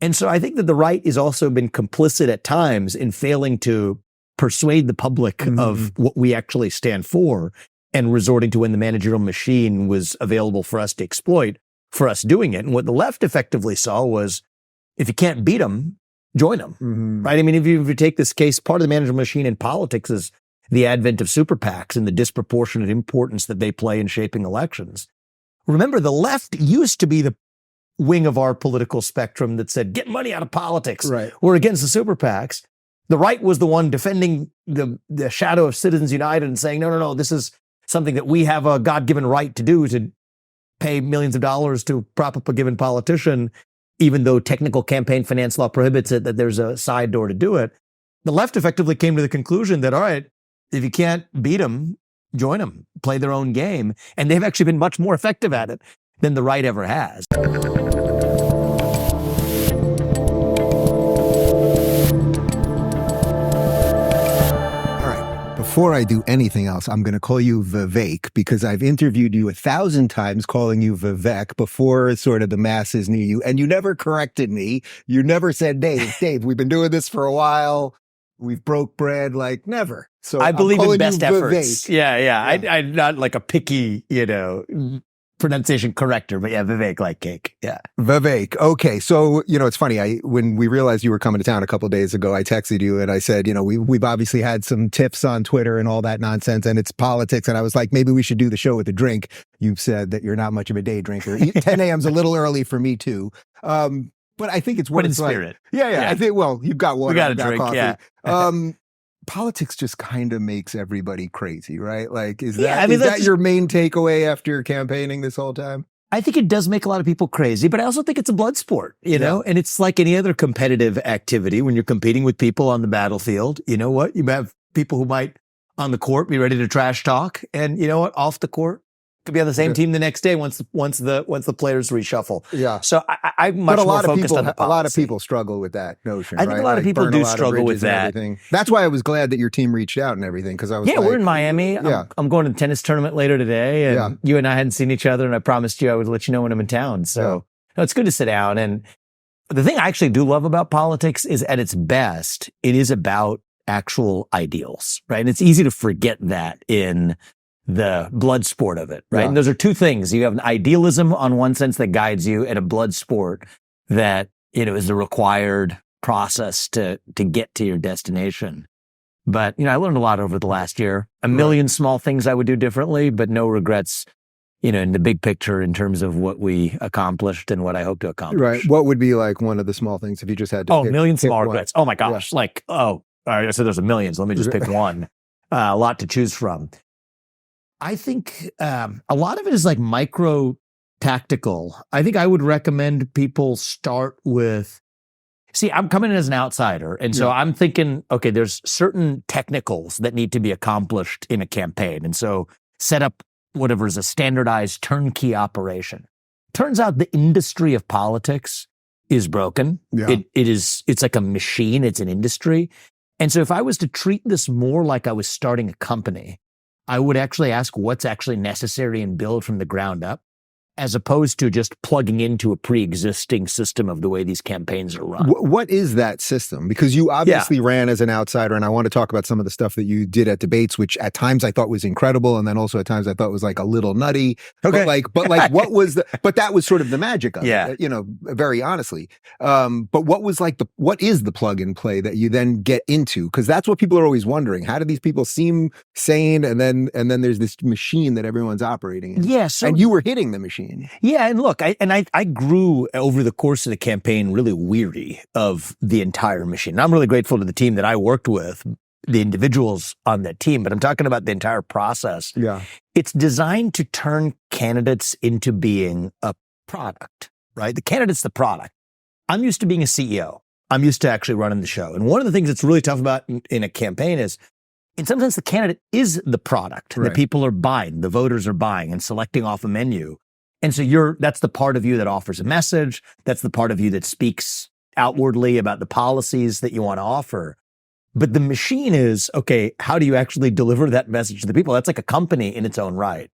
And so I think that the right has also been complicit at times in failing to persuade the public of what we actually stand for, and resorting to when the managerial machine was available for us to exploit, for us doing it. And what the left effectively saw was, if you can't beat them, join them, right? I mean, if you take this case, part of the managerial machine in politics is the advent of super PACs and the disproportionate importance that they play in shaping elections. Remember, the left used to be the wing of our political spectrum that said, get money out of politics. Right. We're against the super PACs. The right was the one defending the shadow of Citizens United and saying, no, this is something that we have a God-given right to do, to pay millions of dollars to prop up a given politician, even though technical campaign finance law prohibits it, that there's a side door to do it. The left effectively came to the conclusion that, all right, if you can't beat them, join them, play their own game. And they've actually been much more effective at it than the right ever has. Before I do anything else, I'm going to call you Vivek, because I've interviewed you 1,000 times calling you Vivek before sort of the masses knew you, and you never corrected me. You never said, Dave, we've been doing this for a while. We've broke bread, like never. So I believe in best efforts. Vivek. Yeah. I'm not like a picky, pronunciation corrector, but yeah, Vivek like cake. Yeah. Vivek. Okay. So, it's funny. When we realized you were coming to town a couple of days ago, I texted you and I said, we've obviously had some tiffs on Twitter and all that nonsense, and it's politics. And I was like, maybe we should do the show with a drink. You said that you're not much of a day drinker. 10 a.m. is a little early for me too. But I think it's what in it's spirit. Like. Yeah. I think, you've got water. We got a drink. Coffee. Yeah. Politics just kind of makes everybody crazy, right? Like, is Yeah, that your main takeaway after campaigning this whole time? I think it does make a lot of people crazy, but I also think it's a blood sport, know, and it's like any other competitive activity. When you're competing with people on the battlefield, you know what? You have people who might on the court be ready to trash talk, and you know what? Off the court, could be on the same team the next day once the players reshuffle. Yeah. So I'm much more focused on the policy. A lot of people struggle with that notion. I think a lot of people do struggle with that. That's why I was glad that your team reached out and everything, because I was we're in Miami. Yeah. I'm going to the tennis tournament later today, and you and I hadn't seen each other, and I promised you I would let you know when I'm in town. So it's good to sit down. And the thing I actually do love about politics is, at its best, it is about actual ideals, right? And it's easy to forget that in the blood sport of it, right? And those are two things. You have an idealism on one sense that guides you, and a blood sport that, is the required process to get to your destination. But, I learned a lot over the last year. A million small things I would do differently, but no regrets, in the big picture in terms of what we accomplished and what I hope to accomplish. Right. What would be like one of the small things if you just had to a million small regrets. Oh my gosh. Yeah. All right, so there's a million. So let me just pick one. A lot to choose from. I think a lot of it is like micro tactical. I think I would recommend people start with, I'm coming in as an outsider. And so I'm thinking, okay, there's certain technicals that need to be accomplished in a campaign. And so set up whatever is a standardized turnkey operation. Turns out the industry of politics is broken. Yeah. It's like a machine. It's an industry. And so if I was to treat this more like I was starting a company, I would actually ask what's actually necessary and build from the ground up, as opposed to just plugging into a pre-existing system of the way these campaigns are run. What is that system? Because you obviously ran as an outsider, and I want to talk about some of the stuff that you did at debates, which at times I thought was incredible, and then also at times I thought was like a little nutty. Okay. But what was but that was sort of the magic of it, very honestly. But what is the plug and play that you then get into? Because that's what people are always wondering. How do these people seem sane, and then there's this machine that everyone's operating in? Yeah. And you were hitting the machine. Yeah, and look, I grew over the course of the campaign really weary of the entire machine. And I'm really grateful to the team that I worked with, the individuals on that team, but I'm talking about the entire process. Yeah. It's designed to turn candidates into being a product, right? The candidate's the product. I'm used to being a CEO. I'm used to actually running the show. And one of the things that's really tough about in a campaign is, in some sense, the candidate is the product that people are buying, the voters are buying and selecting off a menu. And so that's the part of you that offers a message. That's the part of you that speaks outwardly about the policies that you want to offer. But the machine is, okay, how do you actually deliver that message to the people? That's like a company in its own right.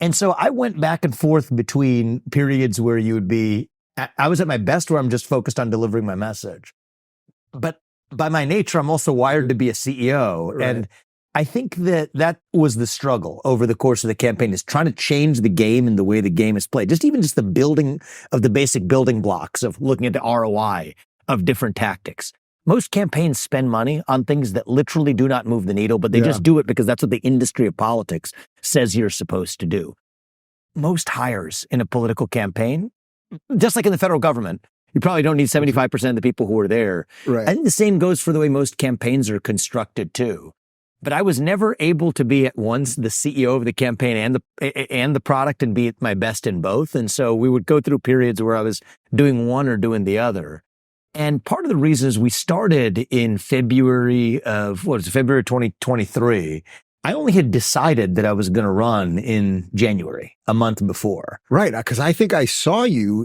And so I went back and forth between periods where you would be I was at my best where I'm just focused on delivering my message. But by my nature, I'm also wired to be a CEO. Right. And I think that was the struggle over the course of the campaign, is trying to change the game and the way the game is played. Just the building of the basic building blocks of looking at the ROI of different tactics. Most campaigns spend money on things that literally do not move the needle, but they just do it because that's what the industry of politics says you're supposed to do. Most hires in a political campaign, just like in the federal government, you probably don't need 75% of the people who are there. Right. I think the same goes for the way most campaigns are constructed too. But I was never able to be at once the CEO of the campaign and the product and be at my best in both. And so we would go through periods where I was doing one or doing the other. And part of the reason is we started in February 2023. I only had decided that I was going to run in January, a month before. Right, because I think I saw you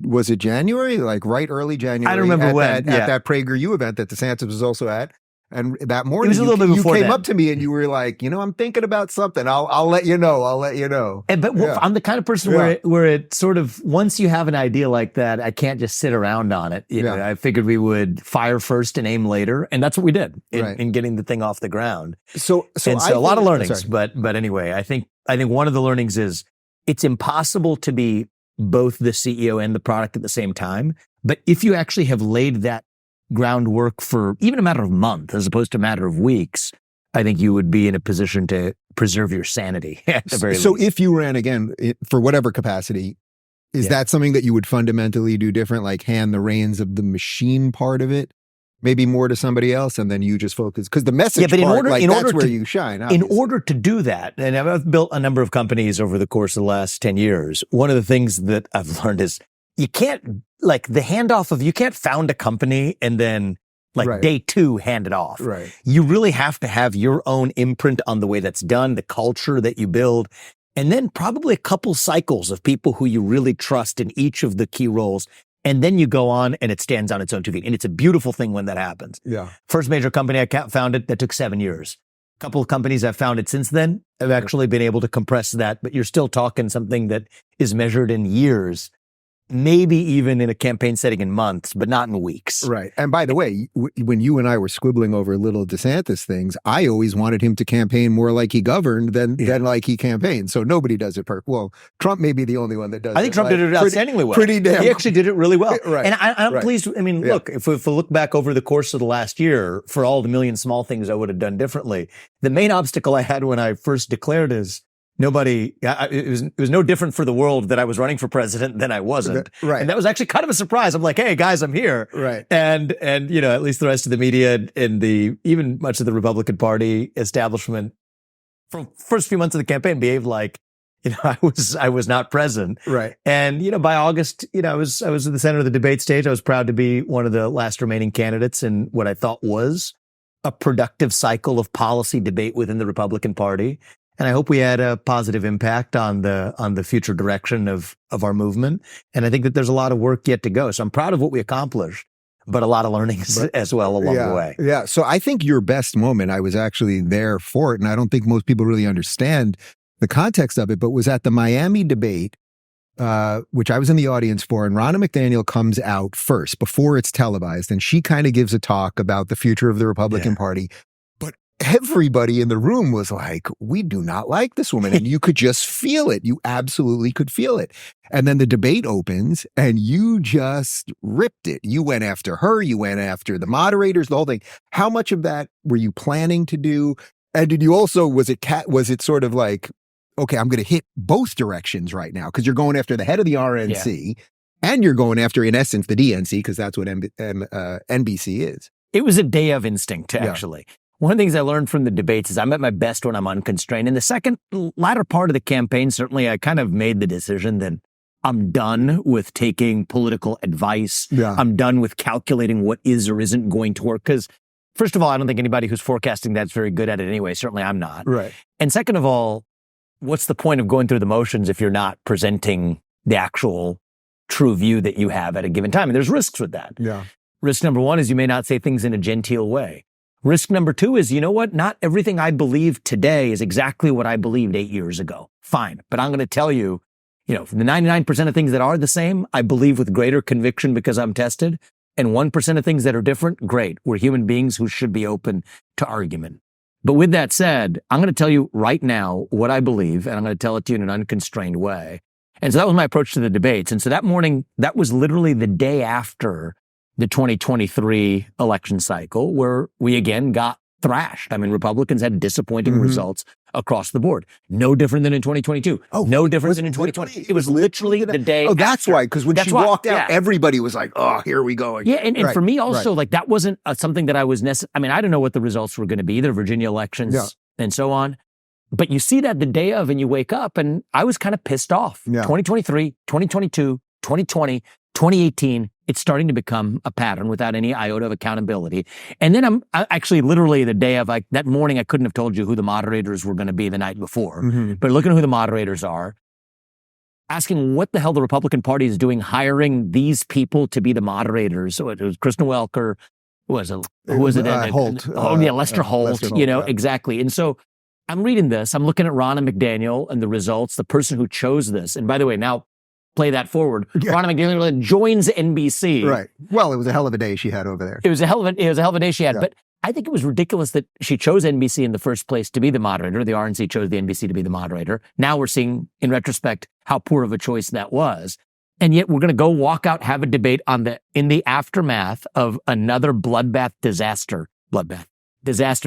was it January? Like right early January? I don't remember when. At that PragerU event that DeSantis was also at. And that morning, it was a little bit before you came then. up to me and you were like, I'm thinking about something. I'll let you know. I'll let you know. I'm the kind of person where it sort of, once you have an idea like that, I can't just sit around on it. You know, I figured we would fire first and aim later. And that's what we did in getting the thing off the ground. So a lot of learnings, but anyway, I think one of the learnings is it's impossible to be both the CEO and the product at the same time. But if you actually have laid that groundwork for even a matter of months as opposed to a matter of weeks, I think you would be in a position to preserve your sanity at the very least. So if you ran again for whatever capacity, is that something that you would fundamentally do different, like hand the reins of the machine part of it, maybe more to somebody else, and then you just focus? Because the message part, that's where you shine. Obviously. In order to do that, and I've built a number of companies over the course of the last 10 years, one of the things that I've learned is you can't, the handoff of, you can't found a company and then day 2 hand it off. Right. You really have to have your own imprint on the way that's done, the culture that you build, and then probably a couple cycles of people who you really trust in each of the key roles. And then you go on and it stands on its own 2 feet. And it's a beautiful thing when that happens. Yeah. First major company I founded, that took 7 years. A couple of companies I've founded since then have actually been able to compress that, but you're still talking something that is measured in years. Maybe even in a campaign setting in months, but not in weeks. Right. And by the way, when you and I were squibbling over little DeSantis things, I always wanted him to campaign more like he governed than like he campaiged. So nobody does it perfect. Well, Trump may be the only one that does it. I think Trump did it outstandingly well. Pretty damn. He actually did it really well. Right. And I'm pleased. I mean, look, if we look back over the course of the last year, for all the million small things I would have done differently, the main obstacle I had when I first declared is, it was no different for the world that I was running for president than I wasn't. Right. And that was actually kind of a surprise. I'm like, hey guys, I'm here. Right. And, at least the rest of the media and even much of the Republican Party establishment from first few months of the campaign behaved like, I was not present. Right. And, by August, I was at the center of the debate stage. I was proud to be one of the last remaining candidates in what I thought was a productive cycle of policy debate within the Republican Party. And I hope we had a positive impact on the future direction of our movement. And I think that there's a lot of work yet to go. So I'm proud of what we accomplished, but a lot of learnings as well along the way. Yeah. So I think your best moment, I was actually there for it, and I don't think most people really understand the context of it, but was at the Miami debate, which I was in the audience for, and Ronna McDaniel comes out first before it's televised, and she kind of gives a talk about the future of the Republican Party. Everybody in the room was like, we do not like this woman. And you could just feel it. You absolutely could feel it. And then the debate opens and you just ripped it. You went after her. You went after the moderators, the whole thing. How much of that were you planning to do? And did you also, was it sort of like, okay, I'm going to hit both directions right now? Because you're going after the head of the RNC and you're going after, in essence, the DNC, because that's what NBC is. It was a day of instinct, actually. One of the things I learned from the debates is I'm at my best when I'm unconstrained. In the latter part of the campaign, certainly I kind of made the decision that I'm done with taking political advice. Yeah. I'm done with calculating what is or isn't going to work. Because first of all, I don't think anybody who's forecasting that's very good at it anyway. Certainly I'm not. Right. And second of all, what's the point of going through the motions if you're not presenting the actual true view that you have at a given time? And there's risks with that. Yeah. Risk number one is you may not say things in a genteel way. Risk number two is, not everything I believe today is exactly what I believed 8 years ago. Fine. But I'm going to tell you, the 99% of things that are the same, I believe with greater conviction because I'm tested. And 1% of things that are different, great. We're human beings who should be open to argument. But with that said, I'm going to tell you right now what I believe, and I'm going to tell it to you in an unconstrained way. And so that was my approach to the debates. And so that morning, that was literally the day after the 2023 election cycle, where we again got thrashed. I mean, Republicans had disappointing results across the board. No different than in 2022. No different than in 2020. It was literally the day after. That's why, because when she walked out, yeah. everybody was like, oh, here we go again. Yeah, and for me also, like that wasn't something that I was I mean, I didn't know what the results were going to be, the Virginia elections and so on. But you see that the day of and you wake up, and I was kind of pissed off. 2023, 2022, 2020, 2018, it's starting to become a pattern without any iota of accountability. And then I actually literally the day of, like that morning, I couldn't have told you who the moderators were going to be the night before. But looking at who the moderators are, asking what the hell the Republican Party is doing, hiring these people to be the moderators. So it was Kristen Welker, who was it? Holt. Lester Holt, exactly. And so I'm reading this, I'm looking at Ronna McDaniel and the results, the person who chose this. And by the way, now play that forward. Ronna McDaniel joins NBC. Right. Well, it was a hell of a day she had over there. It was a hell of a day she had. But I think it was ridiculous that she chose NBC in the first place to be the moderator. The RNC chose the NBC to be the moderator. Now we're seeing, in retrospect, how poor of a choice that was. And yet we're going to go walk out, have a debate in the aftermath of another disaster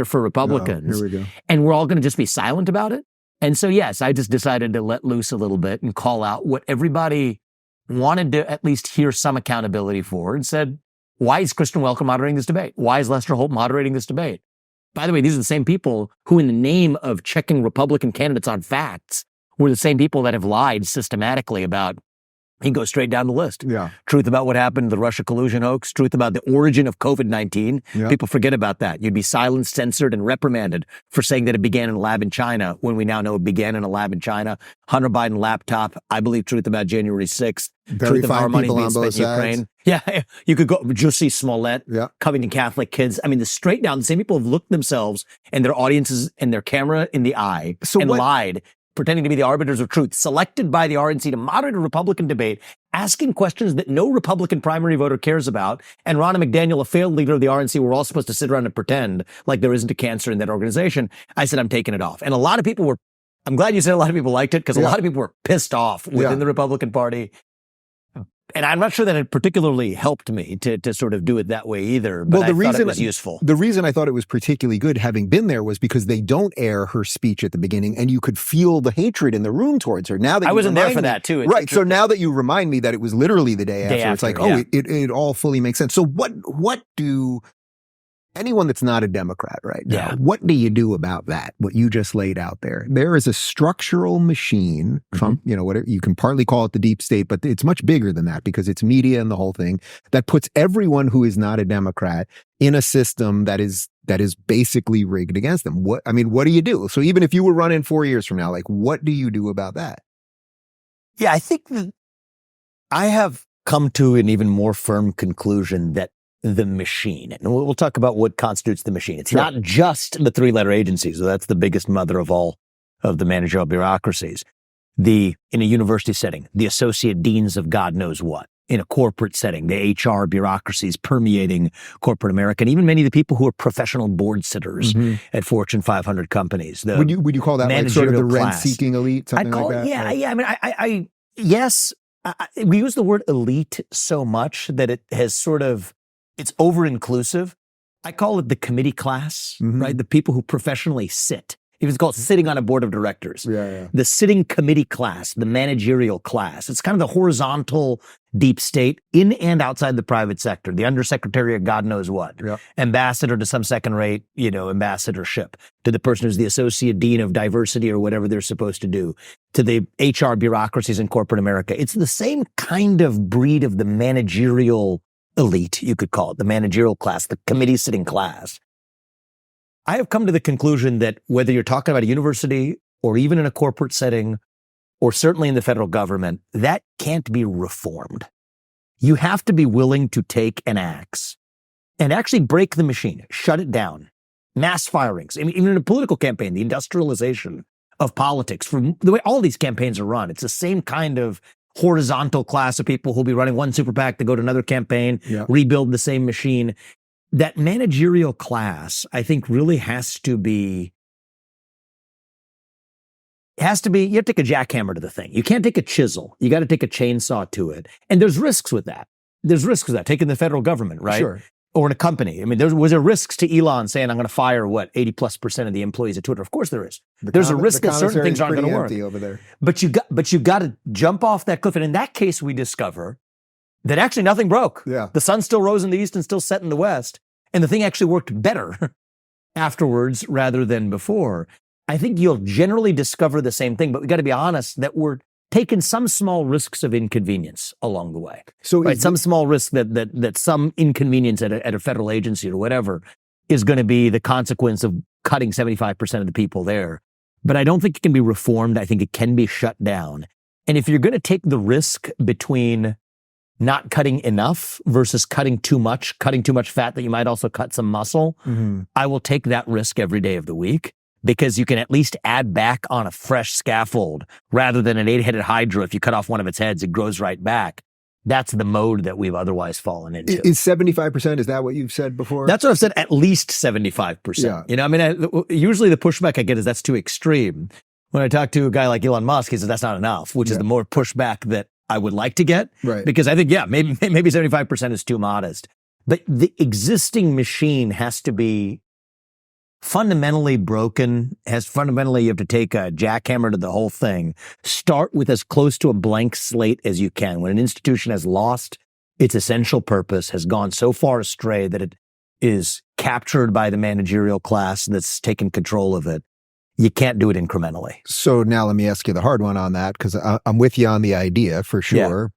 for Republicans. Here we go. And we're all going to just be silent about it. And so, yes, I just decided to let loose a little bit and call out what everybody wanted to at least hear some accountability for, and said, why is Kristen Welker moderating this debate? Why is Lester Holt moderating this debate? By the way, these are the same people who, in the name of checking Republican candidates on facts, were the same people that have lied systematically about, he goes straight down the list. Truth about what happened, the Russia collusion hoax, truth about the origin of COVID-19. People forget about that. You'd be silenced, censored, and reprimanded for saying that it began in a lab in China, when we now know it began in a lab in China. Hunter Biden laptop, I believe truth about January 6th. Truth of our money being spent in Ukraine. Yeah, you could go, Jussie Smollett, Covington Catholic kids. I mean, the straight down, the same people have looked themselves and their audiences and their camera in the eye lied, pretending to be the arbiters of truth, selected by the RNC to moderate a Republican debate, asking questions that no Republican primary voter cares about. And Ronna McDaniel, a failed leader of the RNC, we're all supposed to sit around and pretend like there isn't a cancer in that organization. I said, I'm taking it off. And a lot of people I'm glad you said a lot of people liked it, because a lot of people were pissed off within the Republican Party. And I'm not sure that it particularly helped me to sort of do it that way either, but I thought it was useful. The reason I thought it was particularly good, having been there, was because they don't air her speech at the beginning, and you could feel the hatred in the room towards her. Now that I wasn't there for that too. Right. So now that you remind me that it was literally the day after, it's like, it all fully makes sense. So what do anyone that's not a Democrat right now, what do you do about that? What you just laid out there? There is a structural machine, Trump, whatever, you can partly call it the deep state, but it's much bigger than that, because it's media and the whole thing, that puts everyone who is not a Democrat in a system that is basically rigged against them. What do you do? So even if you were running 4 years from now, like, what do you do about that? Yeah, I think that I have come to an even more firm conclusion that the machine, and we'll talk about what constitutes the machine. It's not just the three-letter agencies. So that's the biggest mother of all of the managerial bureaucracies. In a university setting, the associate deans of God knows what. In a corporate setting, the HR bureaucracies permeating corporate America, and even many of the people who are professional board sitters at Fortune 500 companies. Would you call that like sort of the rent-seeking elite, something like that? Yeah. I mean, yes. We use the word elite so much that it has sort of, it's over-inclusive. I call it the committee class, right? The people who professionally sit. Even it's called sitting on a board of directors. The sitting committee class, the managerial class. It's kind of the horizontal deep state in and outside the private sector. The undersecretary of God knows what. Ambassador to some second-rate, ambassadorship. To the person who's the associate dean of diversity or whatever they're supposed to do. To the HR bureaucracies in corporate America. It's the same kind of breed of the managerial elite, you could call it, the managerial class, the committee sitting class. I have come to the conclusion that whether you're talking about a university or even in a corporate setting, or certainly in the federal government, that can't be reformed. You have to be willing to take an axe and actually break the machine, shut it down. Mass firings. I mean, even in a political campaign, the industrialization of politics. From the way all these campaigns are run, it's the same kind of horizontal class of people who'll be running one super PAC to go to another campaign, rebuild the same machine. That managerial class, I think, really has to be, you have to take a jackhammer to the thing. You can't take a chisel. You got to take a chainsaw to it. And there's risks with that. Taking the federal government, right? Sure. Or in a company. I mean, was there risks to Elon saying, I'm going to fire, 80+% of the employees at Twitter? Of course there is. There's a risk that certain things aren't going to work. Over there. But you got to jump off that cliff. And in that case, we discover that actually nothing broke. Yeah. The sun still rose in the east and still set in the west. And the thing actually worked better afterwards rather than before. I think you'll generally discover the same thing, but we got to be honest that we're taking some small risks of inconvenience along the way. So some small risk that some inconvenience at a federal agency or whatever is going to be the consequence of cutting 75% of the people there. But I don't think it can be reformed. I think it can be shut down. And if you're going to take the risk between not cutting enough versus cutting too much fat that you might also cut some muscle, I will take that risk every day of the week, because you can at least add back on a fresh scaffold rather than an 8-headed hydra. If you cut off one of its heads, it grows right back. That's the mode that we've otherwise fallen into. Is 75%, is that what you've said before? That's what I've said, at least 75%. Yeah. You know, I mean, usually the pushback I get is that's too extreme. When I talk to a guy like Elon Musk, he says that's not enough, which is the more pushback that I would like to get. Right. Because I think, maybe 75% is too modest. But the existing machine has to be fundamentally broken, you have to take a jackhammer to the whole thing. Start with as close to a blank slate as you can. When an institution has lost its essential purpose, has gone so far astray that it is captured by the managerial class that's taken control of it, you can't do it incrementally. So now let me ask you the hard one on that, because I'm with you on the idea for sure.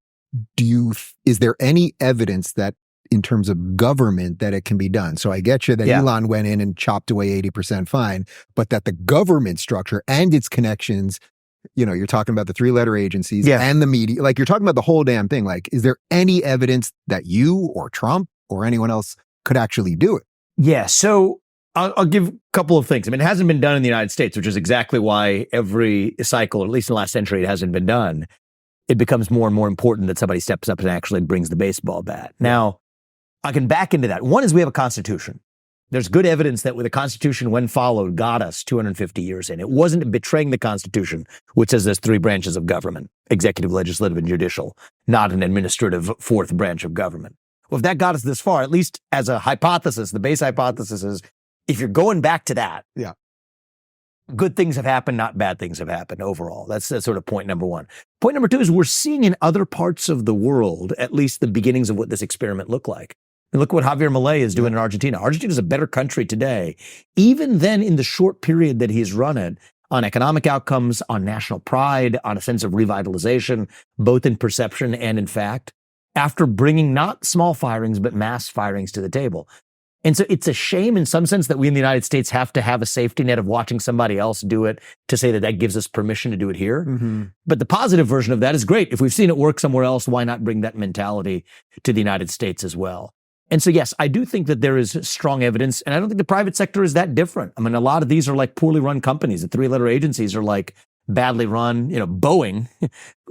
Yeah. Is there any evidence that in terms of government that it can be done? So I get you that Elon went in and chopped away 80% fine, but that the government structure and its connections, you're talking about the 3-letter agencies and the media, like you're talking about the whole damn thing. Like, is there any evidence that you or Trump or anyone else could actually do it? Yeah. So I'll give a couple of things. I mean, it hasn't been done in the United States, which is exactly why every cycle, or at least in the last century, it hasn't been done. It becomes more and more important that somebody steps up and actually brings the baseball bat. Now, I can back into that. One is we have a constitution. There's good evidence that with the constitution, when followed, got us 250 years in. It wasn't betraying the constitution, which says there's 3 branches of government: executive, legislative, and judicial, not an administrative 4th branch of government. Well, if that got us this far, at least as a hypothesis, the base hypothesis is, if you're going back to that, good things have happened, not bad things have happened overall. That's sort of point number one. Point number two is we're seeing in other parts of the world, at least the beginnings of what this experiment looked like. And look what Javier Milei is doing in Argentina. Argentina is a better country today, even then in the short period that he's run it, on economic outcomes, on national pride, on a sense of revitalization, both in perception and in fact, after bringing not small firings, but mass firings to the table. And so it's a shame in some sense that we in the United States have to have a safety net of watching somebody else do it to say that that gives us permission to do it here. But the positive version of that is great. If we've seen it work somewhere else, why not bring that mentality to the United States as well? And so, yes, I do think that there is strong evidence, and I don't think the private sector is that different. I mean, a lot of these are like poorly run companies. The 3-letter agencies are like badly run. Boeing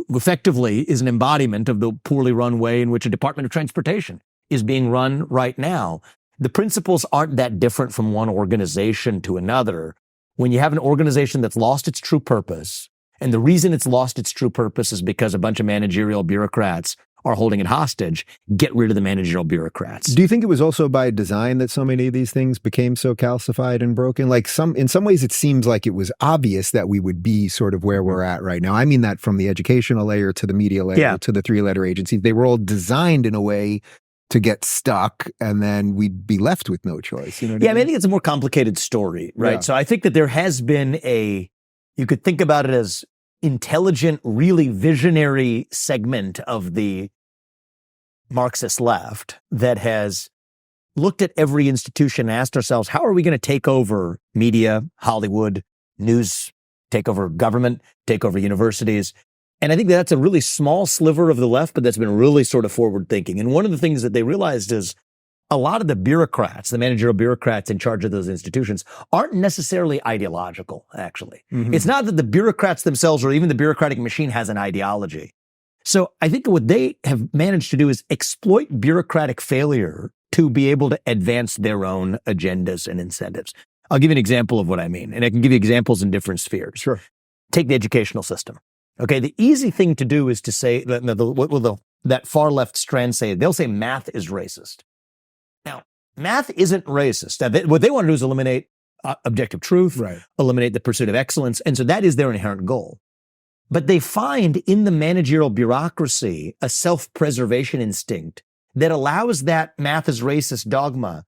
effectively is an embodiment of the poorly run way in which a Department of Transportation is being run right now. The principles aren't that different from one organization to another. When you have an organization that's lost its true purpose, and the reason it's lost its true purpose is because a bunch of managerial bureaucrats are holding it hostage, get rid of the managerial bureaucrats. Do you think it was also by design that so many of these things became so calcified and broken? Like in some ways, it seems like it was obvious that we would be sort of where we're at right now. I mean that from the educational layer to the media layer to the 3-letter agencies. They were all designed in a way to get stuck, and then we'd be left with no choice. You know what I mean? I think it's a more complicated story, right? Yeah. So I think that there has been you could think about it as intelligent, really visionary segment of the Marxist left that has looked at every institution and asked ourselves, how are we going to take over media, Hollywood, news, take over government, take over universities? And I think that's a really small sliver of the left, but that's been really sort of forward thinking. And one of the things that they realized is a lot of the bureaucrats, the managerial bureaucrats in charge of those institutions, aren't necessarily ideological, actually. Mm-hmm. It's not that the bureaucrats themselves or even the bureaucratic machine has an ideology. So I think what they have managed to do is exploit bureaucratic failure to be able to advance their own agendas and incentives. I'll give you an example of what I mean, and I can give you examples in different spheres. Sure. Take the educational system. Okay, the easy thing to do is to say, what will that far left strand say? They'll say math is racist. Now, math isn't racist. Now, what they want to do is eliminate objective truth, right, eliminate the pursuit of excellence, and so that is their inherent goal. But they find in the managerial bureaucracy a self-preservation instinct that allows that math is racist dogma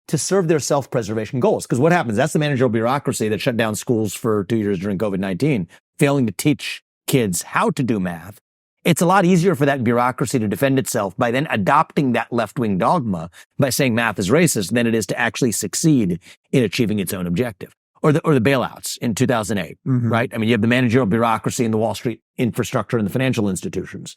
to serve their self-preservation goals. Because what happens? That's the managerial bureaucracy that shut down schools for 2 years during COVID-19, failing to teach kids how to do math. It's a lot easier for that bureaucracy to defend itself by then adopting that left-wing dogma by saying math is racist than it is to actually succeed in achieving its own objective. Or the bailouts in 2008, mm-hmm. right? I mean, you have the managerial bureaucracy and the Wall Street infrastructure and the financial institutions.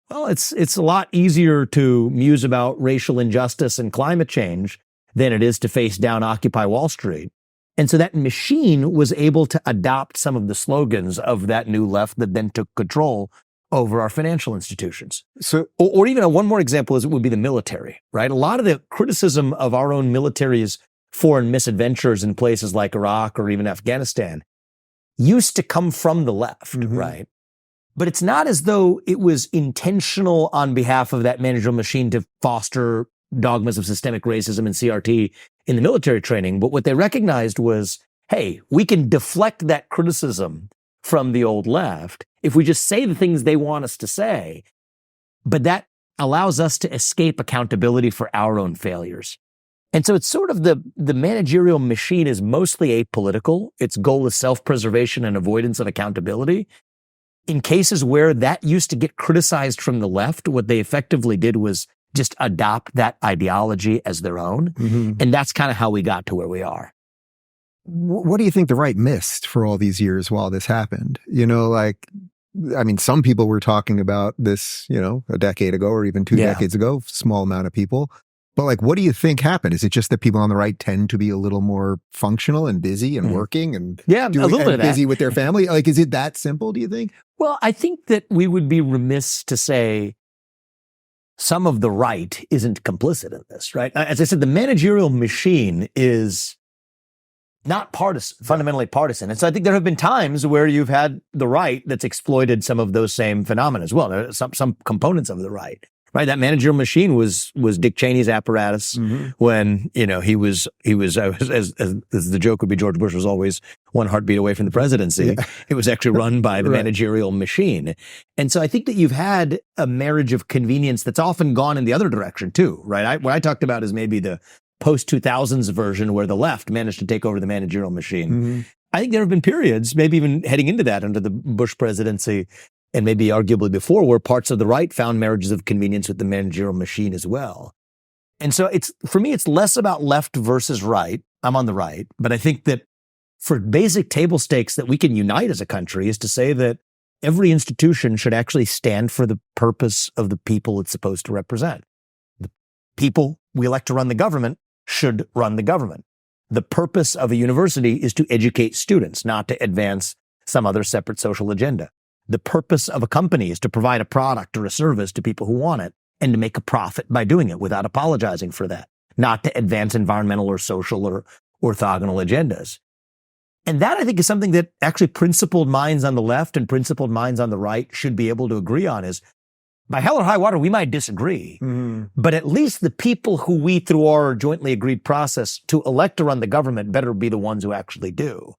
Well, it's a lot easier to muse about racial injustice and climate change than it is to face down Occupy Wall Street. And so that machine was able to adopt some of the slogans of that new left that then took control over our financial institutions. So, or even one more example would be the military, right? A lot of the criticism of our own military's foreign misadventures in places like Iraq or even Afghanistan used to come from the left, mm-hmm. right? But it's not as though it was intentional on behalf of that managerial machine to foster dogmas of systemic racism and CRT in the military training. But what they recognized was, hey, we can deflect that criticism from the old left if we just say the things they want us to say. But that allows us to escape accountability for our own failures. And so it's sort of the managerial machine is mostly apolitical. Its goal is self-preservation and avoidance of accountability. In cases where that used to get criticized from the left, what they effectively did was just adopt that ideology as their own. Mm-hmm. And that's kind of how we got to where we are. What do you think the right missed for all these years while this happened? You know, like, I mean, some people were talking about this, you know, a decade ago or even two decades ago, small amount of people. But like, what do you think happened? Is it just that people on the right tend to be a little more functional and busy and working and a little bit of busy with their family? Like, is it that simple, do you think? Well, I think that we would be remiss to say some of the right isn't complicit in this, right? As I said, the managerial machine is not partisan, fundamentally partisan. And so I think there have been times where you've had the right that's exploited some of those same phenomena as well. There are some components of the right. Right, that managerial machine was Dick Cheney's apparatus when he was as the joke would be, George Bush was always one heartbeat away from the presidency. Yeah. It was actually run by the managerial machine, and so I think that you've had a marriage of convenience that's often gone in the other direction too. Right, what I talked about is maybe the post-2000s version where the left managed to take over the managerial machine. Mm-hmm. I think there have been periods, maybe even heading into that under the Bush presidency, and maybe arguably before, where parts of the right found marriages of convenience with the managerial machine as well. And so for me, it's less about left versus right. I'm on the right, but I think that for basic table stakes that we can unite as a country is to say that every institution should actually stand for the purpose of the people it's supposed to represent. The people we elect to run the government should run the government. The purpose of a university is to educate students, not to advance some other separate social agenda. The purpose of a company is to provide a product or a service to people who want it and to make a profit by doing it without apologizing for that, not to advance environmental or social or orthogonal agendas. And that, I think, is something that actually principled minds on the left and principled minds on the right should be able to agree on is, by hell or high water, we might disagree, but at least the people who we, through our jointly agreed process to elect to run the government, better be the ones who actually do.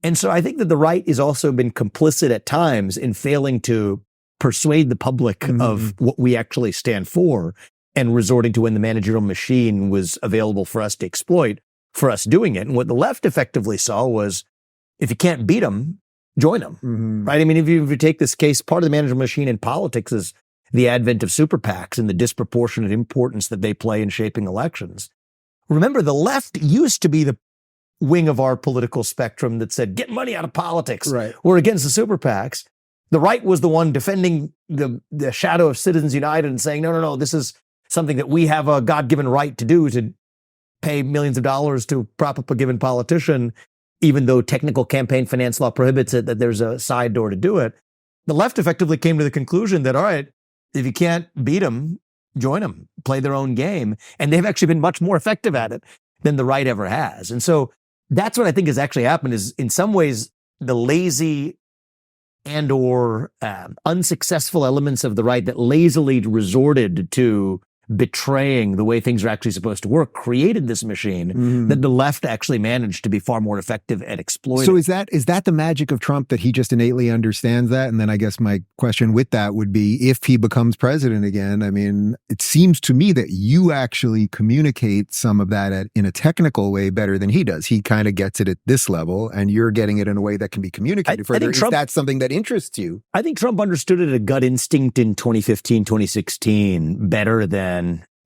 And so I think that the right has also been complicit at times in failing to persuade the public of what we actually stand for and resorting to when the managerial machine was available for us to exploit for us doing it. And what the left effectively saw was, if you can't beat them, join them, right? I mean, if you take this case, part of the managerial machine in politics is the advent of super PACs and the disproportionate importance that they play in shaping elections. Remember, the left used to be the wing of our political spectrum that said, get money out of politics. Right. We're against the super PACs. The right was the one defending the shadow of Citizens United and saying, no, this is something that we have a God-given right to do, to pay millions of dollars to prop up a given politician, even though technical campaign finance law prohibits it, that there's a side door to do it. The left effectively came to the conclusion that, all right, if you can't beat them, join them, play their own game. And they've actually been much more effective at it than the right ever has. And so that's what I think has actually happened, is in some ways the lazy and or unsuccessful elements of the right that lazily resorted to betraying the way things are actually supposed to work created this machine that the left actually managed to be far more effective at exploiting. So is that the magic of Trump, that he just innately understands that? And then I guess my question with that would be, if he becomes president again, I mean, it seems to me that you actually communicate some of that in a technical way better than he does. He kind of gets it at this level, and you're getting it in a way that can be communicated further. Is that something that interests you? I think Trump understood it at a gut instinct in 2015, 2016 better than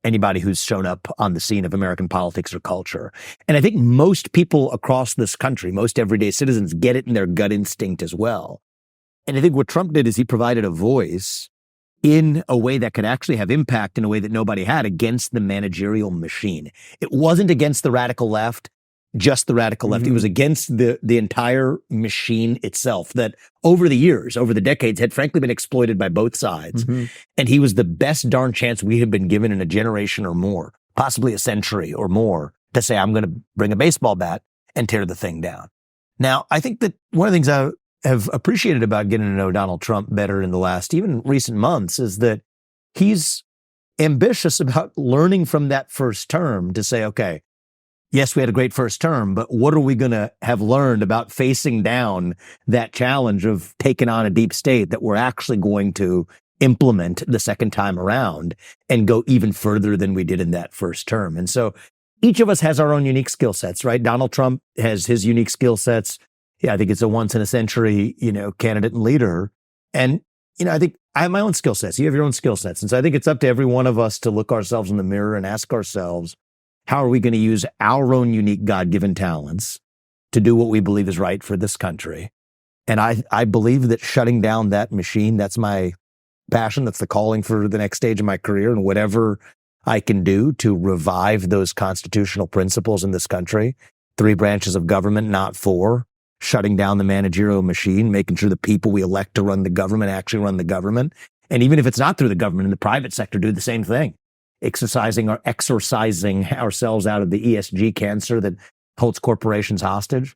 anybody who's shown up on the scene of American politics or culture. And I think most people across this country, most everyday citizens, get it in their gut instinct as well. And I think what Trump did is he provided a voice in a way that could actually have impact in a way that nobody had against the managerial machine. It wasn't against the radical left, just the radical left. It was against the entire machine itself that over the years, over the decades, had frankly been exploited by both sides. And he was the best darn chance we have been given in a generation or more, possibly a century or more, to say, I'm going to bring a baseball bat and tear the thing down. Now, I think that one of the things I have appreciated about getting to know Donald Trump better in the last even recent months is that he's ambitious about learning from that first term to say, okay, yes, we had a great first term, but what are we going to have learned about facing down that challenge of taking on a deep state that we're actually going to implement the second time around and go even further than we did in that first term? And so each of us has our own unique skill sets, right? Donald Trump has his unique skill sets. Yeah, I think it's a once in a century, candidate and leader. And, I think I have my own skill sets. You have your own skill sets. And so I think it's up to every one of us to look ourselves in the mirror and ask ourselves, how are we going to use our own unique God-given talents to do what we believe is right for this country? And I believe that shutting down that machine, that's my passion. That's the calling for the next stage of my career. And whatever I can do to revive those constitutional principles in this country, 3 branches of government, not 4, shutting down the managerial machine, making sure the people we elect to run the government actually run the government. And even if it's not through the government, in the private sector, do the same thing. Exercising ourselves out of the ESG cancer that holds corporations hostage.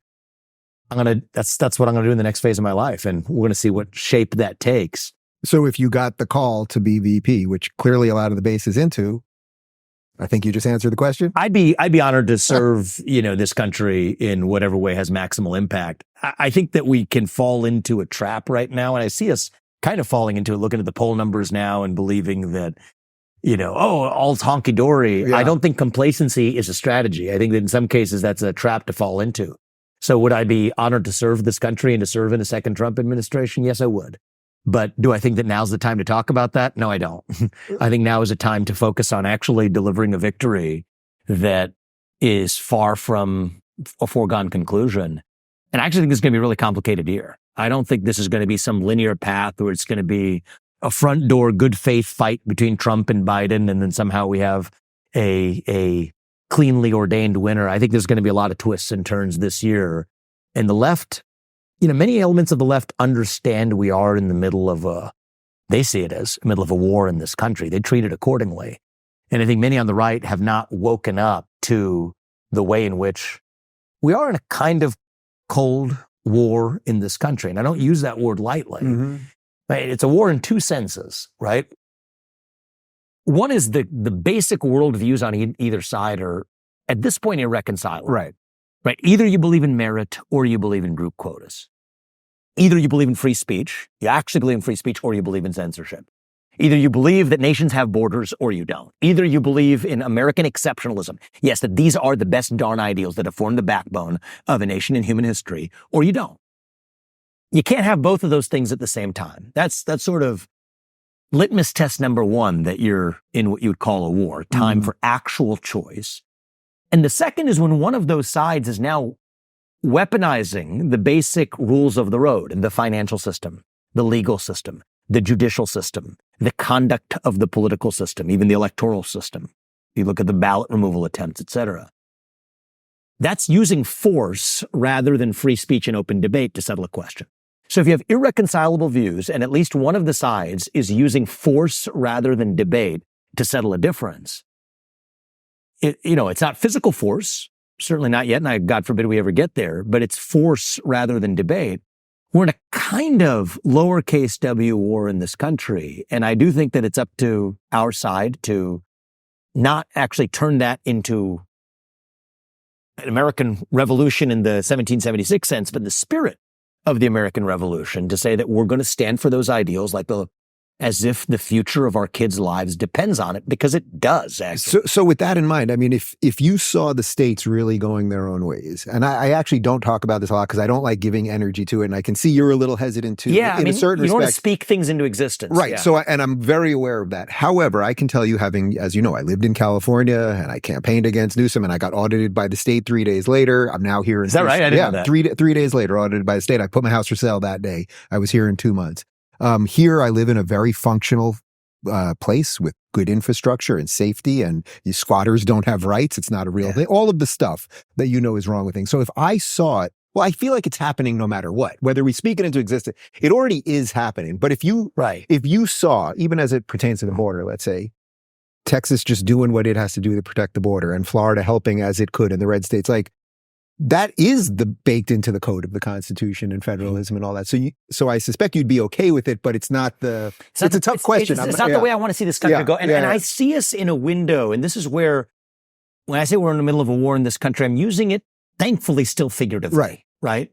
That's what I'm going to do in the next phase of my life. And we're going to see what shape that takes. So if you got the call to be VP, which clearly a lot of the base is into, I think you just answered the question. I'd be honored to serve, this country in whatever way has maximal impact. I think that we can fall into a trap right now. And I see us kind of falling into it, looking at the poll numbers now and believing that, all's honky-dory. Yeah. I don't think complacency is a strategy. I think that in some cases that's a trap to fall into. So would I be honored to serve this country and to serve in a second Trump administration? Yes, I would. But do I think that now's the time to talk about that? No, I don't. I think now is a time to focus on actually delivering a victory that is far from a foregone conclusion. And I actually think this is going to be a really complicated year. I don't think this is going to be some linear path where it's going to be a front door, good faith fight between Trump and Biden, and then somehow we have a cleanly ordained winner. I think there's going to be a lot of twists and turns this year. And the left, many elements of the left understand we are in the middle of they see it as middle of a war in this country. They treat it accordingly. And I think many on the right have not woken up to the way in which we are in a kind of cold war in this country. And I don't use that word lightly. It's a war in 2 senses, right? One is the basic worldviews on either side are, at this point, irreconcilable. Right. Either you believe in merit or you believe in group quotas. Either you believe in free speech, you actually believe in free speech, or you believe in censorship. Either you believe that nations have borders or you don't. Either you believe in American exceptionalism. Yes, that these are the best darn ideals that have formed the backbone of a nation in human history, or you don't. You can't have both of those things at the same time. That's sort of litmus test number 1, that you're in what you would call a war, time for actual choice. And the second is when one of those sides is now weaponizing the basic rules of the road and the financial system, the legal system, the judicial system, the conduct of the political system, even the electoral system. You look at the ballot removal attempts, et cetera. That's using force rather than free speech and open debate to settle a question. So if you have irreconcilable views and at least one of the sides is using force rather than debate to settle a difference, it's not physical force, certainly not yet, and God forbid we ever get there, but it's force rather than debate. We're in a kind of lowercase w war in this country, and I do think that it's up to our side to not actually turn that into an American Revolution in the 1776 sense, but the spirit of the American Revolution, to say that we're going to stand for those ideals as if the future of our kids' lives depends on it, because it does, actually. So with that in mind, I mean, if you saw the states really going their own ways, and I actually don't talk about this a lot because I don't like giving energy to it, and I can see you're a little hesitant too. Yeah, in a certain you respect. want to speak things into existence. Right. Yeah. So, and I'm very aware of that. However, I can tell you, having, as you know, I lived in California and I campaigned against Newsom, and I got audited by the state 3 days later. I'm now here. Is that right? I didn't know that. 3 days later, audited by the state. I put my house for sale that day. I was here in 2 months. Here, I live in a very functional place with good infrastructure and safety, and squatters don't have rights. It's not a real thing. All of the stuff that is wrong with things. So if I saw it, well, I feel like it's happening no matter what, whether we speak it into existence. It already is happening. But if you saw, even as it pertains to the border, let's say, Texas just doing what it has to do to protect the border, and Florida helping as it could in the red states, like, that is baked into the code of the Constitution and federalism and all that. So I suspect you'd be okay with it, but it's not the. It's a tough question. It's not the way I want to see this country go. And I see us in a window, and this is where, when I say we're in the middle of a war in this country, I'm using it, thankfully, still figuratively. Right.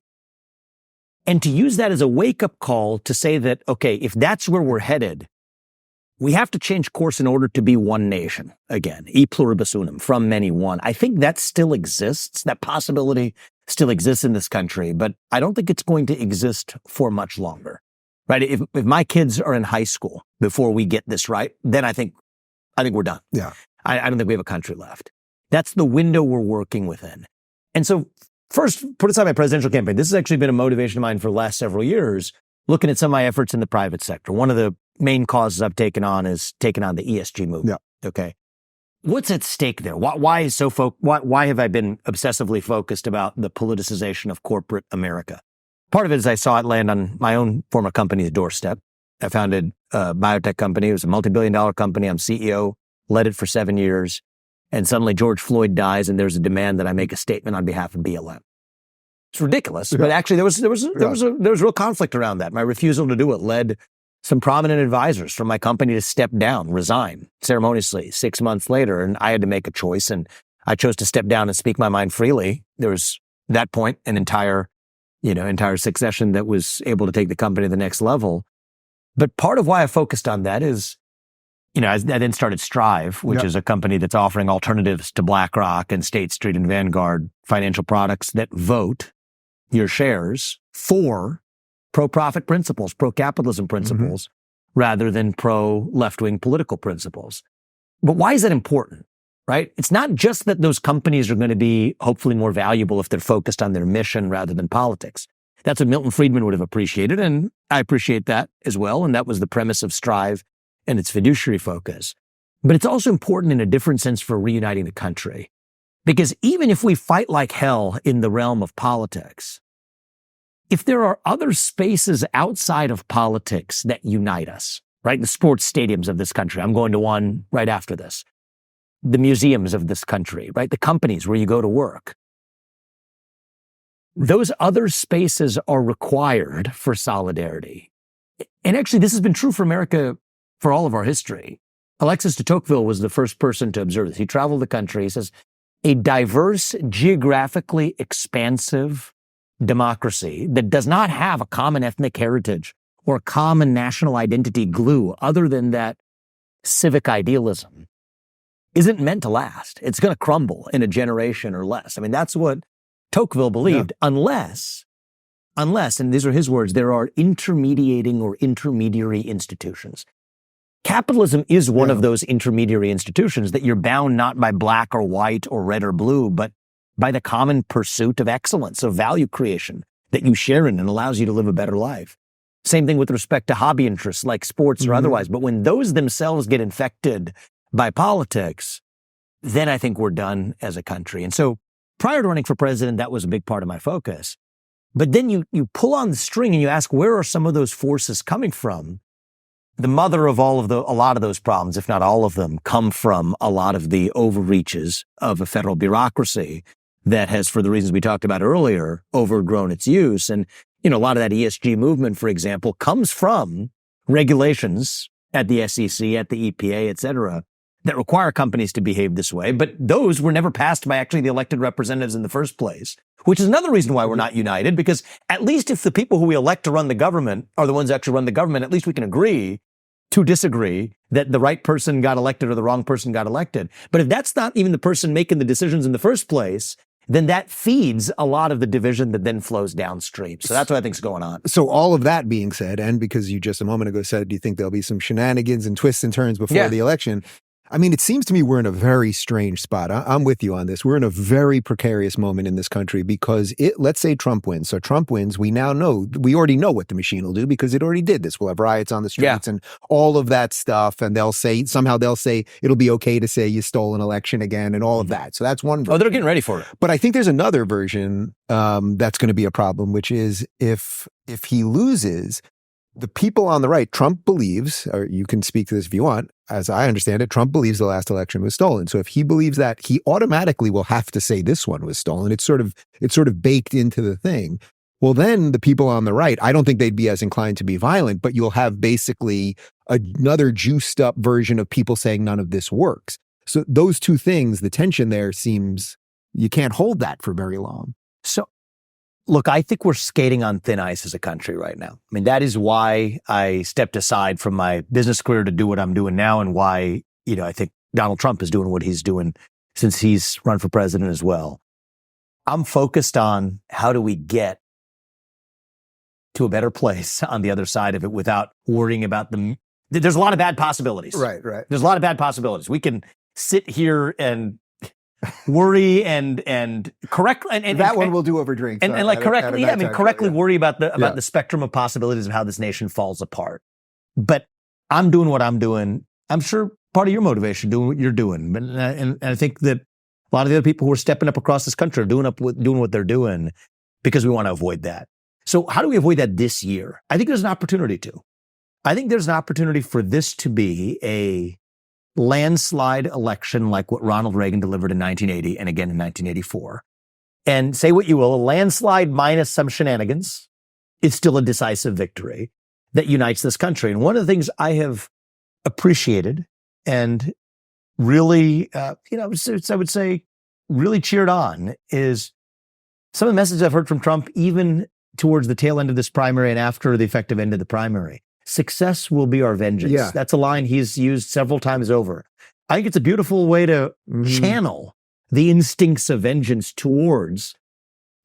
And to use that as a wake-up call to say that, okay, if that's where we're headed, we have to change course in order to be one nation again, e pluribus unum, from many one. I think that still exists. That possibility still exists in this country, but I don't think it's going to exist for much longer, right? If my kids are in high school before we get this right, then I think we're done. Yeah. I don't think we have a country left. That's the window we're working within. And so first, put aside my presidential campaign. This has actually been a motivation of mine for the last several years, looking at some of my efforts in the private sector. One of the main causes I've taken on is the ESG movement. Yeah. Okay. What's at stake there? Why have I been obsessively focused about the politicization of corporate America? Part of it is I saw it land on my own former company's doorstep. I founded a biotech company. It was a multi-billion-dollar company. I'm CEO, led it for 7 years. And suddenly George Floyd dies, and there's a demand that I make a statement on behalf of BLM. It's ridiculous, but actually there was real conflict around that. My refusal to do it led some prominent advisors from my company to step down, resign ceremoniously 6 months later. And I had to make a choice, and I chose to step down and speak my mind freely. There was, at that point, an entire succession that was able to take the company to the next level. But part of why I focused on that is, I then started Strive, which is a company that's offering alternatives to BlackRock and State Street and Vanguard financial products that vote your shares for pro-profit principles, pro-capitalism principles, rather than pro-left-wing political principles. But why is that important, right? It's not just that those companies are going to be hopefully more valuable if they're focused on their mission rather than politics. That's what Milton Friedman would have appreciated, and I appreciate that as well, and that was the premise of Strive and its fiduciary focus. But it's also important in a different sense for reuniting the country. Because even if we fight like hell in the realm of politics, if there are other spaces outside of politics that unite us, right? The sports stadiums of this country. I'm going to one right after this. The museums of this country, right? The companies where you go to work. Those other spaces are required for solidarity. And actually, this has been true for America for all of our history. Alexis de Tocqueville was the first person to observe this. He traveled the country. He says, a diverse, geographically expansive democracy that does not have a common ethnic heritage or a common national identity glue other than that civic idealism isn't meant to last. It's going to crumble in a generation or less. I mean, that's what Tocqueville believed, unless, and these are his words, there are intermediating or intermediary institutions. Capitalism is one of those intermediary institutions that you're bound not by black or white or red or blue, but by the common pursuit of excellence, of value creation that you share in and allows you to live a better life. Same thing with respect to hobby interests like sports or otherwise. But when those themselves get infected by politics, then I think we're done as a country. And so prior to running for president, that was a big part of my focus. But then you pull on the string and you ask, where are some of those forces coming from? The mother of a lot of those problems, if not all of them, come from a lot of the overreaches of a federal bureaucracy that has, for the reasons we talked about earlier, overgrown its use. And, a lot of that ESG movement, for example, comes from regulations at the SEC, at the EPA, et cetera, that require companies to behave this way. But those were never passed by actually the elected representatives in the first place, which is another reason why we're not united, because at least if the people who we elect to run the government are the ones that actually run the government, at least we can agree to disagree that the right person got elected or the wrong person got elected. But if that's not even the person making the decisions in the first place, then that feeds a lot of the division that then flows downstream. So that's what I think is going on. So all of that being said, and because you just a moment ago said, do you think there'll be some shenanigans and twists and turns before the election? I mean, it seems to me we're in a very strange spot. I'm with you on this. We're in a very precarious moment in this country because let's say Trump wins. So Trump wins. We already know what the machine will do because it already did this. We'll have riots on the streets and all of that stuff. And they'll say it'll be okay to say you stole an election again and all of that. So that's one version. Oh, they're getting ready for it. But I think there's another version that's going to be a problem, which is if he loses, the people on the right, Trump believes, or you can speak to this if you want, as I understand it, Trump believes the last election was stolen. So if he believes that, he automatically will have to say this one was stolen. It's sort of baked into the thing. Well, then the people on the right, I don't think they'd be as inclined to be violent, but you'll have basically another juiced up version of people saying none of this works. So those two things, the tension there seems, you can't hold that for very long. So look, I think we're skating on thin ice as a country right now. I mean, that is why I stepped aside from my business career to do what I'm doing now and why, I think Donald Trump is doing what he's doing since he's run for president as well. I'm focused on how do we get to a better place on the other side of it without worrying about there's a lot of bad possibilities. Right. There's a lot of bad possibilities. We can sit here and worry and correct and that one we'll do over drinks and like correctly worry about the spectrum of possibilities of how this nation falls apart. But I'm doing what I'm doing. I'm sure part of your motivation doing what you're doing, but and I think that a lot of the other people who are stepping up across this country are doing what they're doing because we want to avoid that. So how do we avoid that this year? I think there's an opportunity to. I think there's an opportunity for this to be a landslide election like what Ronald Reagan delivered in 1980 and again in 1984. And say what you will, a landslide minus some shenanigans is still a decisive victory that unites this country. And one of the things I have appreciated and really, I would say really cheered on is some of the messages I've heard from Trump, even towards the tail end of this primary and after the effective end of the primary. Success will be our vengeance. Yeah. That's a line he's used several times over. I think it's a beautiful way to channel the instincts of vengeance towards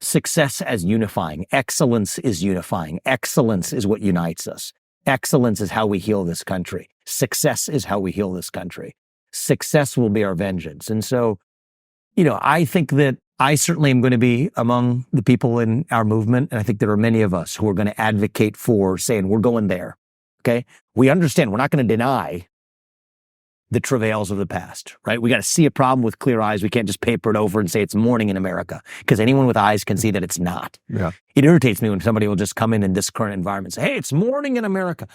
success as unifying. Excellence is unifying. Excellence is what unites us. Excellence is how we heal this country. Success is how we heal this country. Success will be our vengeance. And so, I think that I certainly am going to be among the people in our movement. And I think there are many of us who are going to advocate for saying we're going there. Okay. We understand we're not going to deny the travails of the past, right? We got to see a problem with clear eyes. We can't just paper it over and say it's morning in America because anyone with eyes can see that it's not. Yeah. It irritates me when somebody will just come in this current environment and say, hey, it's morning in America.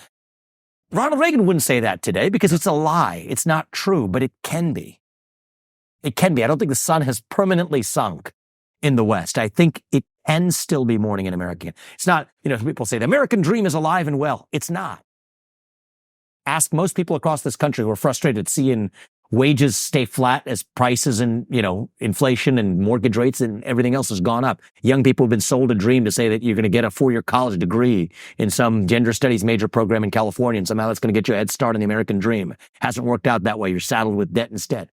Ronald Reagan wouldn't say that today because it's a lie. It's not true, but it can be. It can be. I don't think the sun has permanently sunk in the West. I think it can still be morning in America. It's not, people say the American dream is alive and well. It's not. Ask most people across this country who are frustrated seeing wages stay flat as prices and, inflation and mortgage rates and everything else has gone up. Young people have been sold a dream to say that you're going to get a 4-year college degree in some gender studies major program in California and somehow that's going to get you a head start on the American dream. Hasn't worked out that way. You're saddled with debt instead.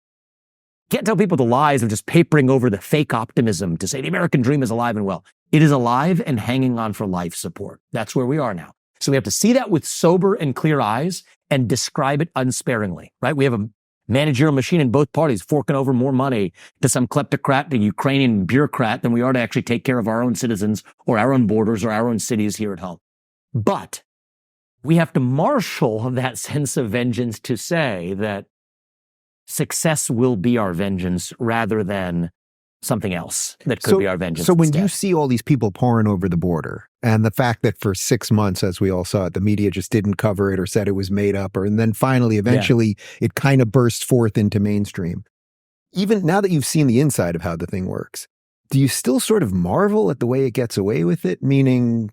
Can't tell people the lies of just papering over the fake optimism to say the American dream is alive and well. It is alive and hanging on for life support. That's where we are now. So we have to see that with sober and clear eyes and describe it unsparingly, right? We have a managerial machine in both parties forking over more money to some kleptocrat, to Ukrainian bureaucrat than we are to actually take care of our own citizens or our own borders or our own cities here at home. But we have to marshal that sense of vengeance to say that success will be our vengeance rather than something else that could be our vengeance. So when instead. you see all these people pouring over the border, and the fact that for 6 months, as we all saw it, the media just didn't cover it or said it was made up, and then finally, eventually, it kind of burst forth into mainstream. Even now that you've seen the inside of how the thing works, do you still sort of marvel at the way it gets away with it? Meaning,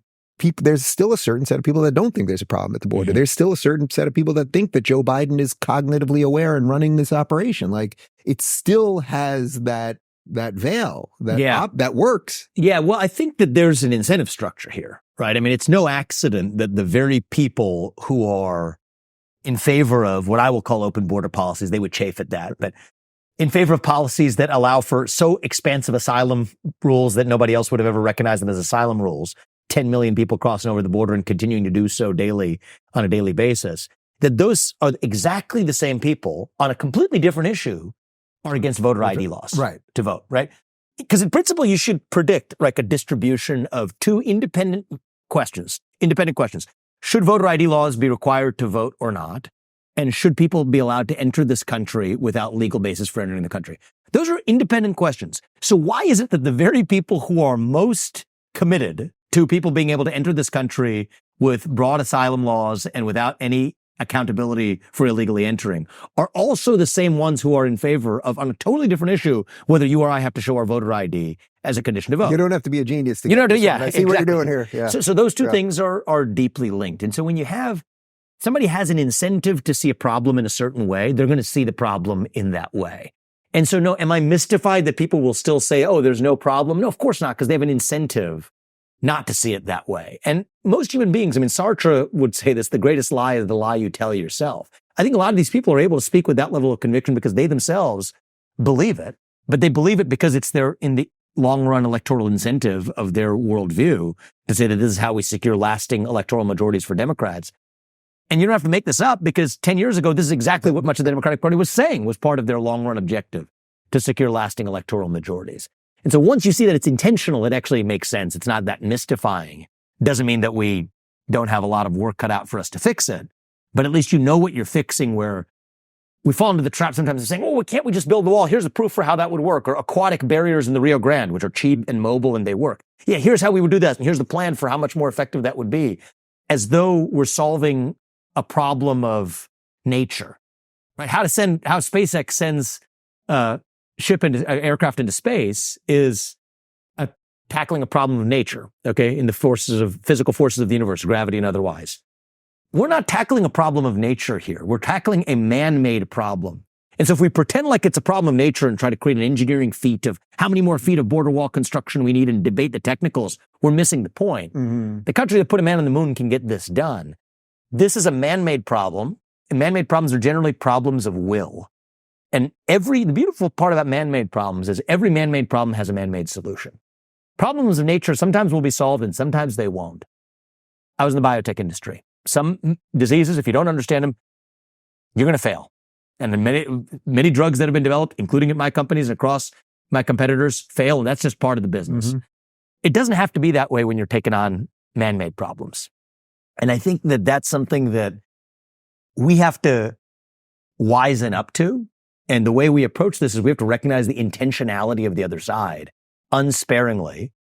there's still a certain set of people that don't think there's a problem at the border. There's still a certain set of people that think that Joe Biden is cognitively aware and running this operation. Like, it still has that veil that works. Yeah, well, I think that there's an incentive structure here, right? I mean, it's no accident that the very people who are in favor of what I will call open border policies, they would chafe at that, but in favor of policies that allow for so expansive asylum rules that nobody else would have ever recognized them as asylum rules, 10 million people crossing over the border and continuing to do so daily on a daily basis, that those are exactly the same people on a completely different issue are against voter ID laws to vote, right? Because in principle, you should predict like a distribution of two independent questions. Should voter ID laws be required to vote or not? And should people be allowed to enter this country without legal basis for entering the country? Those are independent questions. So why is it that the very people who are most committed to people being able to enter this country with broad asylum laws and without any accountability for illegally entering are also the same ones who are in favor of, on a totally different issue, whether you or I have to show our voter ID as a condition to vote? You don't have to be a genius to get this. I see what you're doing here. Yeah. So those two things are deeply linked. And so when you have somebody has an incentive to see a problem in a certain way, they're going to see the problem in that way. And so, no, am I mystified that people will still say, oh, there's no problem? No, of course not, because they have an incentive not to see it that way. And most human beings, I mean, Sartre would say this, the greatest lie is the lie you tell yourself. I think a lot of these people are able to speak with that level of conviction because they themselves believe it, but they believe it because it's in the long run electoral incentive of their worldview to say that this is how we secure lasting electoral majorities for Democrats. And you don't have to make this up because 10 years ago, this is exactly what much of the Democratic Party was saying was part of their long run objective to secure lasting electoral majorities. And so once you see that it's intentional, it actually makes sense. It's not that mystifying. Doesn't mean that we don't have a lot of work cut out for us to fix it, but at least you know what you're fixing, where we fall into the trap sometimes of saying, oh, can't we just build the wall? Here's a proof for how that would work. Or aquatic barriers in the Rio Grande, which are cheap and mobile and they work. Yeah, here's how we would do that. And here's the plan for how much more effective that would be. As though we're solving a problem of nature, right? How SpaceX sends aircraft into space is tackling a problem of nature, okay, in the physical forces of the universe, gravity and otherwise. We're not tackling a problem of nature here. We're tackling a man-made problem. And so if we pretend like it's a problem of nature and try to create an engineering feat of how many more feet of border wall construction we need and debate the technicals, we're missing the point. Mm-hmm. The country that put a man on the moon can get this done. This is a man-made problem, and man-made problems are generally problems of will. And the beautiful part about man-made problems is every man-made problem has a man-made solution. Problems of nature sometimes will be solved and sometimes they won't. I was in the biotech industry. Some diseases, if you don't understand them, you're going to fail. And many drugs that have been developed, including at my companies and across my competitors, fail, and that's just part of the business. Mm-hmm. It doesn't have to be that way when you're taking on man-made problems. And I think that that's something that we have to wisen up to. And the way we approach this is we have to recognize the intentionality of the other side unsparingly.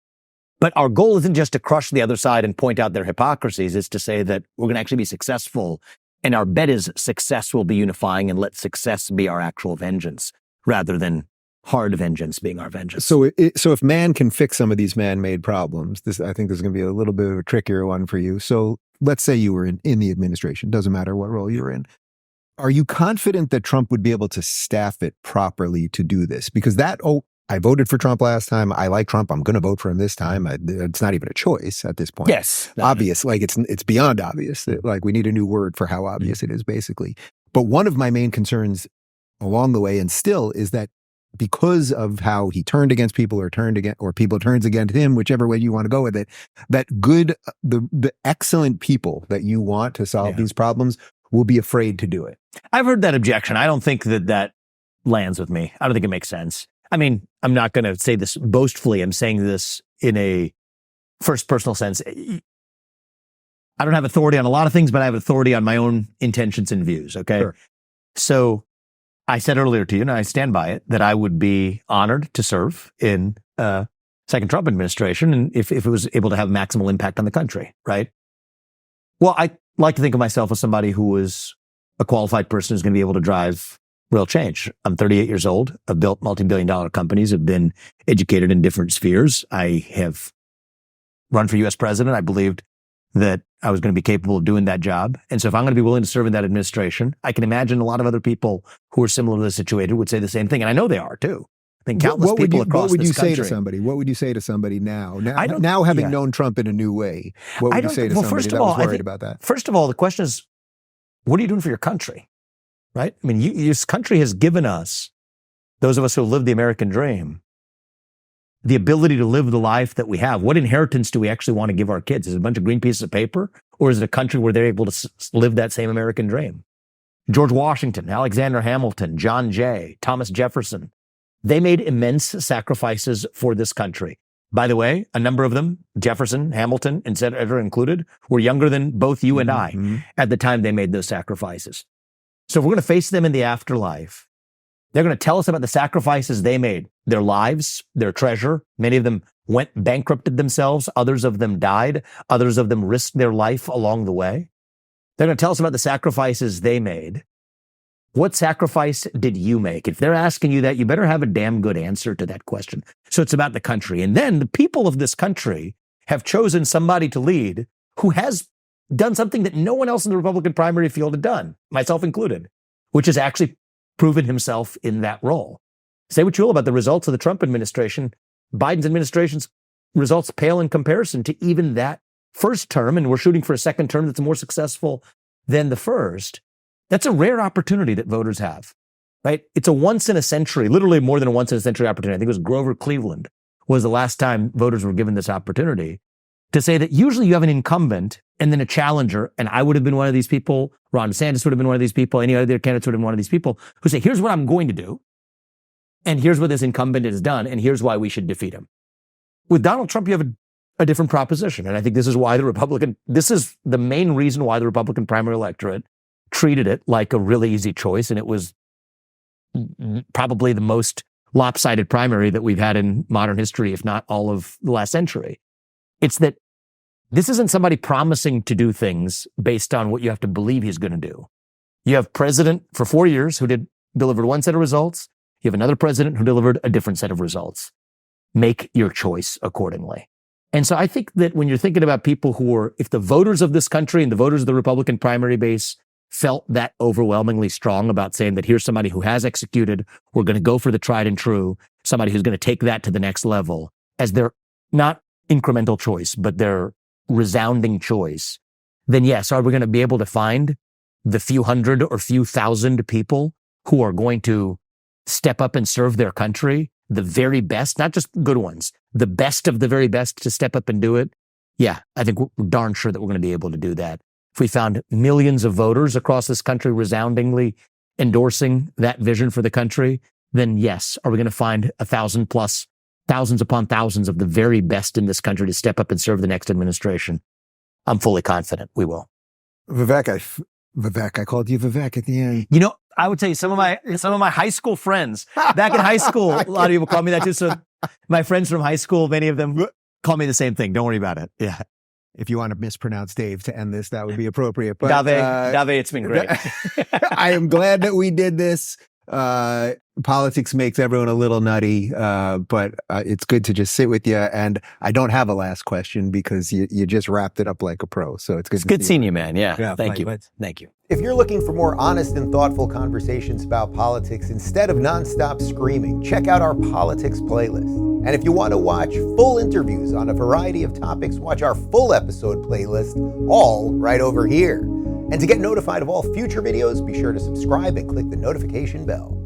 But our goal isn't just to crush the other side and point out their hypocrisies. It's to say that we're going to actually be successful. And our bet is success will be unifying, and let success be our actual vengeance rather than hard vengeance being our vengeance. So if man can fix some of these man-made problems, I think this is going to be a little bit of a trickier one for you. So let's say you were in the administration, doesn't matter what role you're in. Are you confident that Trump would be able to staff it properly to do this? Because I voted for Trump last time. I like Trump. I'm going to vote for him this time. It's not even a choice at this point. Yes. Obvious. Like it's beyond obvious. Like we need a new word for how obvious it is, basically. But one of my main concerns along the way and still is that because of how he turned against people or people turns against him, whichever way you want to go with it, that the excellent people that you want to solve these problems will be afraid to do it. I've heard that objection. I don't think that lands with me. I don't think it makes sense. I mean, I'm not going to say this boastfully. I'm saying this in a first personal sense. I don't have authority on a lot of things, but I have authority on my own intentions and views. Okay. Sure. So I said earlier to you, and I stand by it, that I would be honored to serve in second Trump administration, and if it was able to have maximal impact on the country, right? Well, I like to think of myself as somebody who is a qualified person who's going to be able to drive real change. I'm 38 years old. I've built multi-billion-dollar companies. I've been educated in different spheres. I have run for U.S. president. I believed that I was going to be capable of doing that job. And so if I'm going to be willing to serve in that administration, I can imagine a lot of other people who are similarly situated would say the same thing. And I know they are too. I think countless people across this country. What would you say to somebody? What would you say to somebody now? Now having known Trump in a new way, what would you say to somebody that was worried about that? First of all, the question is, what are you doing for your country? Right? I mean, this country has given us, those of us who live the American dream, the ability to live the life that we have. What inheritance do we actually want to give our kids? Is it a bunch of green pieces of paper? Or is it a country where they're able to live that same American dream? George Washington, Alexander Hamilton, John Jay, Thomas Jefferson, they made immense sacrifices for this country. By the way, a number of them, Jefferson, Hamilton, etc. included, were younger than both you and I at the time they made those sacrifices. So if we're going to face them in the afterlife, they're going to tell us about the sacrifices they made, their lives, their treasure. Many of them went bankrupted themselves. Others of them died. Others of them risked their life along the way. They're going to tell us about the sacrifices they made. What sacrifice did you make? If they're asking you that, you better have a damn good answer to that question. So it's about the country. And then the people of this country have chosen somebody to lead who has done something that no one else in the Republican primary field had done, myself included, which is actually proven himself in that role. Say what you will about the results of the Trump administration. Biden's administration's results pale in comparison to even that first term, and we're shooting for a second term that's more successful than the first. That's a rare opportunity that voters have, right? It's a once in a century, literally more than a once in a century opportunity. I think it was Grover Cleveland was the last time voters were given this opportunity to say that usually you have an incumbent and then a challenger, and I would have been one of these people, Ron DeSantis would have been one of these people, any other candidates would have been one of these people who say, here's what I'm going to do, and here's what this incumbent has done, and here's why we should defeat him. With Donald Trump, you have a different proposition, and I think this is the main reason why the Republican primary electorate treated it like a really easy choice, and it was probably the most lopsided primary that we've had in modern history, if not all of the last century. It's that this isn't somebody promising to do things based on what you have to believe he's going to do. You have president for 4 years who delivered one set of results. You have another president who delivered a different set of results. Make your choice accordingly. And so I think that when you're thinking about people who are, if the voters of this country and the voters of the Republican primary base felt that overwhelmingly strong about saying that here's somebody who has executed, we're going to go for the tried and true, somebody who's going to take that to the next level as their not incremental choice, but their resounding choice, then yes, are we going to be able to find the few hundred or few thousand people who are going to step up and serve their country, the very best, not just good ones, the best of the very best to step up and do it? Yeah, I think we're darn sure that we're going to be able to do that. If we found millions of voters across this country resoundingly endorsing that vision for the country, then yes, are we going to find 1,000 plus, thousands upon thousands of the very best in this country to step up and serve the next administration? I'm fully confident we will. Vivek, I called you Vivek at the end. You know, I would tell you some of my high school friends back in high school, a lot of people call me that too. So my friends from high school, many of them call me the same thing. Don't worry about it. Yeah. If you want to mispronounce Dave to end this, that would be appropriate. But Dave, it's been great. I am glad that we did this. Politics makes everyone a little nutty, but it's good to just sit with you. And I don't have a last question because you just wrapped it up like a pro. So it's good. It's good seeing you, man. Yeah. Thank you. Thank you. If you're looking for more honest and thoughtful conversations about politics instead of nonstop screaming, check out our politics playlist. And if you want to watch full interviews on a variety of topics, watch our full episode playlist, all right over here. And to get notified of all future videos, be sure to subscribe and click the notification bell.